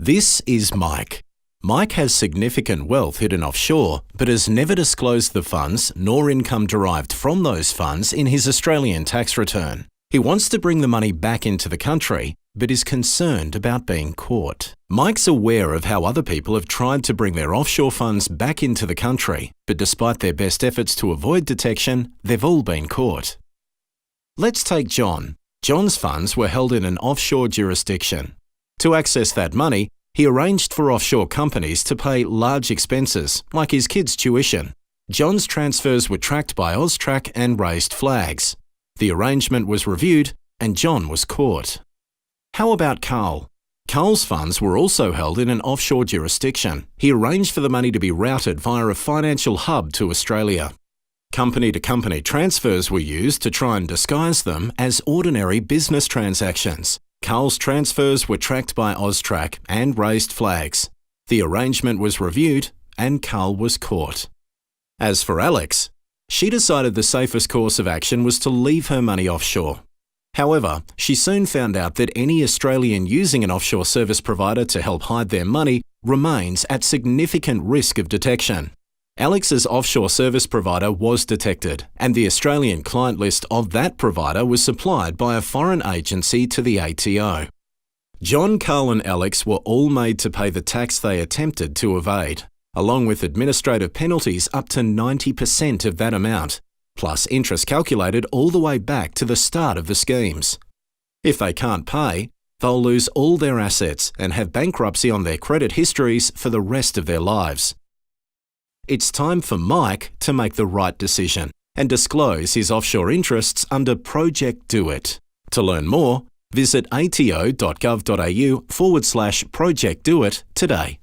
This is Mike. Mike has significant wealth hidden offshore, but has never disclosed the funds nor income derived from those funds in his Australian tax return. He wants to bring the money back into the country, but is concerned about being caught. Mike's aware of how other people have tried to bring their offshore funds back into the country, but despite their best efforts to avoid detection, they've all been caught. Let's take John. John's funds were held in an offshore jurisdiction. To access that money, he arranged for offshore companies to pay large expenses, like his kids' tuition. John's transfers were tracked by AUSTRAC and raised flags. The arrangement was reviewed, and John was caught. How about Carl? Carl's funds were also held in an offshore jurisdiction. He arranged for the money to be routed via a financial hub to Australia. Company-to-company transfers were used to try and disguise them as ordinary business transactions. Carl's transfers were tracked by AUSTRAC and raised flags. The arrangement was reviewed, and Carl was caught. As for Alex, she decided the safest course of action was to leave her money offshore. However, she soon found out that any Australian using an offshore service provider to help hide their money remains at significant risk of detection. Alex's offshore service provider was detected, and the Australian client list of that provider was supplied by a foreign agency to the ATO. John, Carl and Alex were all made to pay the tax they attempted to evade, along with administrative penalties up to 90% of that amount, plus interest calculated all the way back to the start of the schemes. If they can't pay, they'll lose all their assets and have bankruptcy on their credit histories for the rest of their lives. It's time for Mike to make the right decision and disclose his offshore interests under Project Do It. To learn more, visit ato.gov.au/Project Do It today.